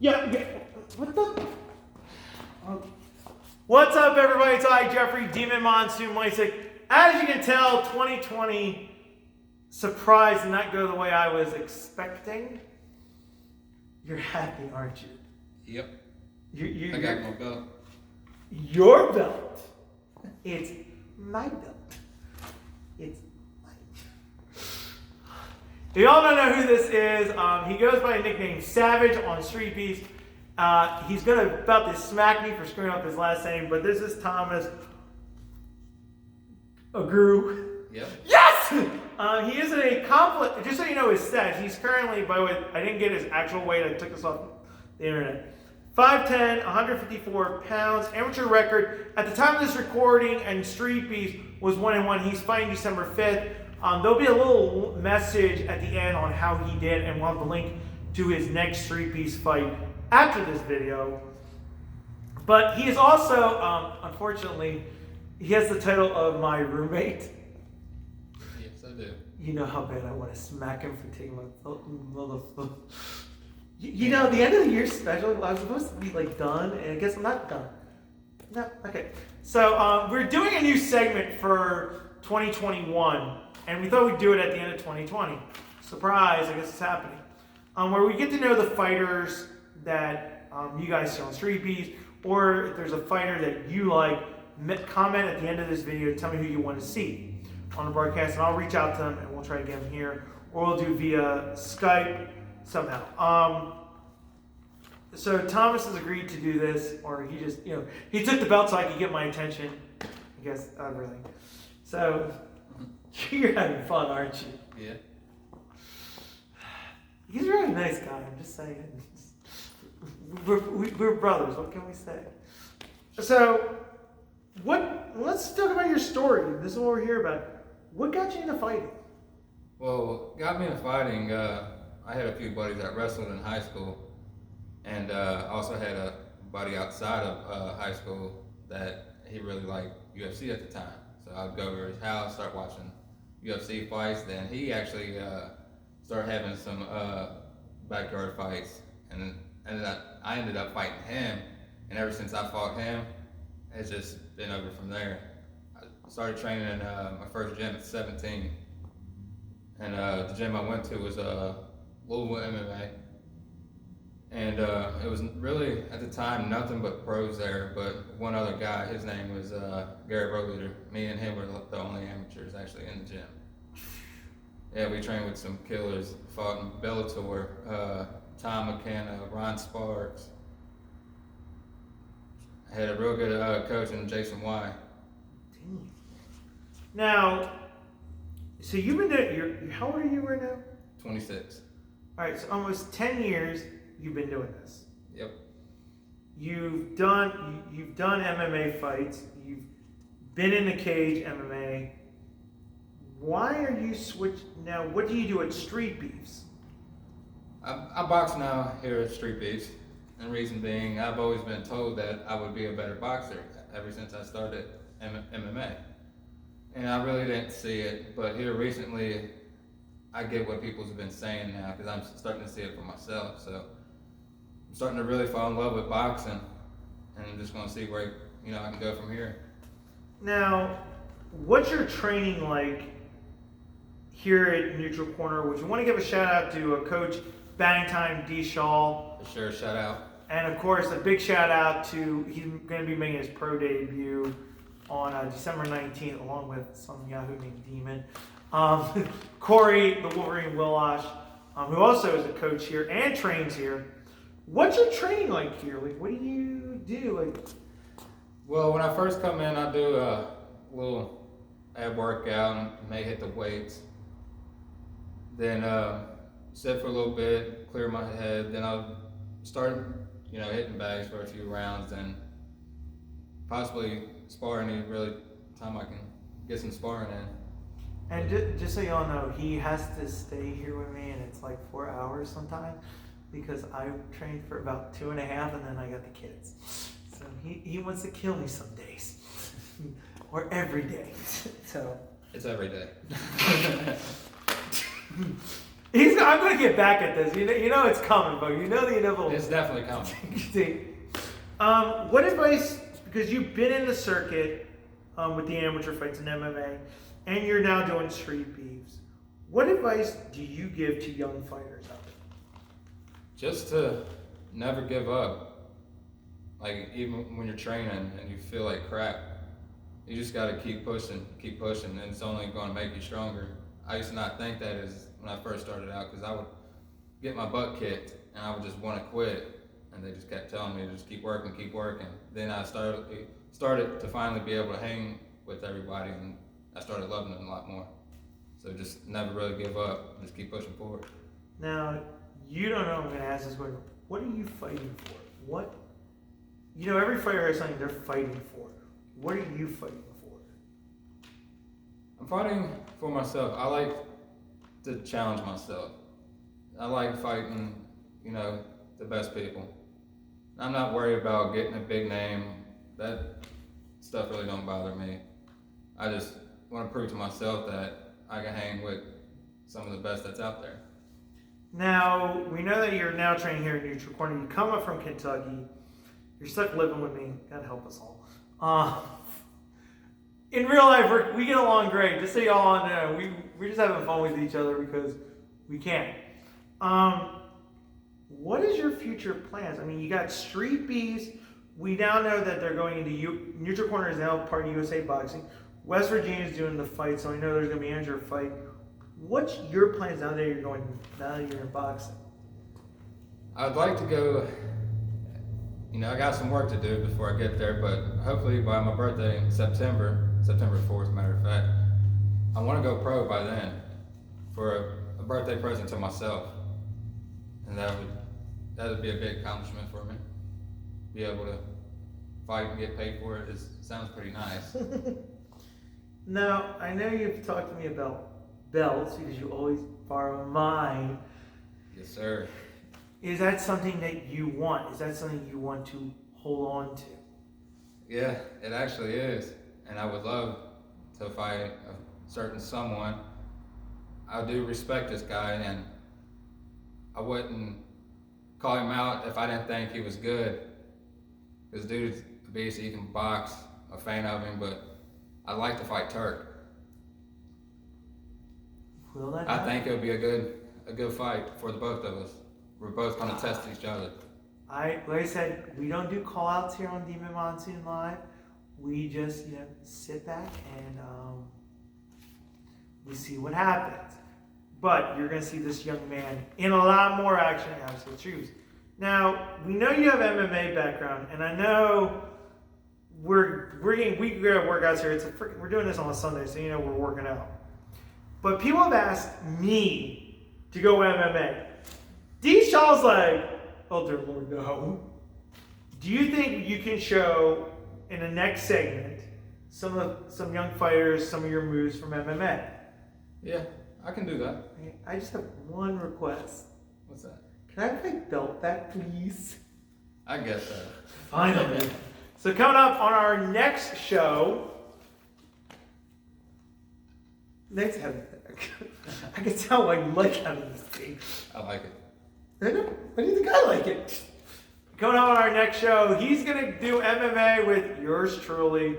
Yeah. What the? What's up, everybody? It's I, Jeffrey, Demon Monsoon, Lysick. As you can tell, 2020 surprise did not go the way I was expecting. You're happy, aren't you? Yep. I got my belt. Your belt. It's my belt. It's mine. If y'all don't know who this is, he goes by a nickname Savage on Streetbeefs. He's about to smack me for screwing up his last name, but this is Thomas Agru. Yep. Yes! He is a conflict. Just so you know his stats, he's currently, by the way, I didn't get his actual weight. I took this off the internet. 5'10", 154 pounds, amateur record. At the time of this recording and Streetbeefs was 1-1. He's fighting December 5th. There'll be a little message at the end on how he did, and we'll have the link to his next Streetbeefs fight after this video. But he is also, unfortunately, he has the title of my roommate. Yes, I do. You know how bad I want to smack him for taking my motherfucker. You know, the end of the year special, I was supposed to be like done, and I guess I'm not done. No, okay. So we're doing a new segment for 2021, and we thought we'd do it at the end of 2020. Surprise! I guess it's happening. Where we get to know the fighters that you guys see on Streetbeefs, or if there's a fighter that you like, comment at the end of this video. Tell me who you want to see on the broadcast, and I'll reach out to them, and we'll try to get them here, or we'll do via Skype. Somehow. So Thomas has agreed to do this, or he just, he took the belt so I could get my attention. I guess, everything. So, you're having fun, aren't you? Yeah. He's a really nice guy, I'm just saying. We're brothers, what can we say? So, let's talk about your story. This is what we're here about. What got you into fighting? Well, got me into fighting, I had a few buddies that wrestled in high school, and also had a buddy outside of high school that he really liked UFC at the time. So I'd go over to his house, start watching UFC fights. Then he actually started having some backyard fights, and I ended up fighting him. And ever since I fought him, it's just been over from there. I started training in my first gym at 17, and the gym I went to was Louisville MMA, and it was really at the time nothing but pros there, but one other guy, his name was Garrett Roleader. Me and him were the only amateurs actually in the gym. Yeah, we trained with some killers, fought in Bellator, Tom McKenna, Ron Sparks. I had a real good coach in Jason Y. Now, so you've been doing, how old are you right now? 26. All right, so almost 10 years you've been doing this. Yep. You've done MMA fights. You've been in the cage MMA. Why are you switched now? What do you do at Streetbeefs? I box now here at Streetbeefs, and reason being, I've always been told that I would be a better boxer ever since I started MMA, and I really didn't see it. But here recently, I get what people's been saying now, because I'm starting to see it for myself. So I'm starting to really fall in love with boxing, and I'm just going to see where I can go from here. Now, what's your training like here at Neutral Corner? Would you want to give a shout out to Coach Bang Time D. Shaw? For sure, shout out. And of course, a big shout out to, he's going to be making his pro debut on December 19th, along with some Yahoo named Demon. Corey, the Wolverine Willash, who also is a coach here and trains here. What's your training like here? Like, what do you do? Well, when I first come in, I do a little ab workout and may hit the weights. Then sit for a little bit, clear my head. Then I'll start, hitting bags for a few rounds, and possibly spar any really time I can get some sparring in. And just so y'all know, he has to stay here with me, and it's like 4 hours sometimes, because I trained for about 2.5, and then I got the kids. So he wants to kill me some days, or every day. So it's every day. I'm going to get back at this. You know it's coming, but you know the inevitable. It's definitely coming. What advice, because you've been in the circuit with the amateur fights in MMA, and you're now doing street beefs, what advice do you give to young fighters out there? Just to never give up. Like, even when you're training and you feel like crap, you just got to keep pushing, and it's only going to make you stronger. I used to not think that as when I first started out, because I would get my butt kicked and I would just want to quit, and they just kept telling me to just keep working. Then I started to finally be able to hang with everybody, and I started loving it a lot more. So just never really give up, just keep pushing forward. Now, you don't know I'm going to ask this question. What are you fighting for? Every fighter has something they're fighting for. What are you fighting for? I'm fighting for myself. I like to challenge myself. I like fighting, the best people. I'm not worried about getting a big name. That stuff really don't bother me. I just want to prove to myself that I can hang with some of the best that's out there. Now, we know that you're now training here in Neutral Corner. You come up from Kentucky. You're stuck living with me. God help us all. In real life, we get along great. Just so y'all know, we're just having fun with each other because we can. What is your future plans? I mean, you got Street Beefs. We now know that they're going into Neutral Corner is now part of USA Boxing. West Virginia is doing the fight, so I know there's going to be an amateur fight. What's your plans now that you're in boxing? I'd like to go. I got some work to do before I get there, but hopefully by my birthday in September 4th, matter of fact, I want to go pro by then for a birthday present to myself. And that would be a big accomplishment for me. Be able to fight and get paid for it sounds pretty nice. Now, I know you've talked to me about belts because you always borrow mine. Yes, sir. Is that something that you want? Is that something you want to hold on to? Yeah, it actually is. And I would love to fight a certain someone. I do respect this guy, and I wouldn't call him out if I didn't think he was good. This dude's a beast, he can box, I'm a fan of him, but I'd like to fight Turk. Will that I happen? think it'll be a good fight for the both of us. We're both going to test each other. Like I said, we don't do call-outs here on Demon Monsoon Live. We just, sit back and we see what happens. But you're going to see this young man in a lot more action in absolute truth. Now, we know you have MMA background, and I know we got workouts here. We're doing this on a Sunday, so we're working out. But people have asked me to go MMA. D. Shaw's like, oh dear Lord, no. Do you think you can show in the next segment some young fighters, some of your moves from MMA? Yeah, I can do that. I just have one request. What's that? Can I have my belt back, please? I guess so. Finally. So coming up on our next show, next having I can tell why you like having this thing. I like it. Why do you think I like it? Coming up on our next show, he's going to do MMA with yours truly.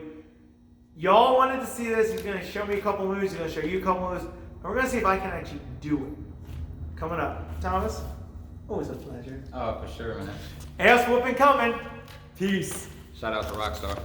Y'all wanted to see this. He's going to show me a couple moves. He's going to show you a couple moves. And we're going to see if I can actually do it. Coming up. Thomas, always a pleasure. Oh, for sure, man. Ass whooping coming. Peace. Shout out to Rockstar.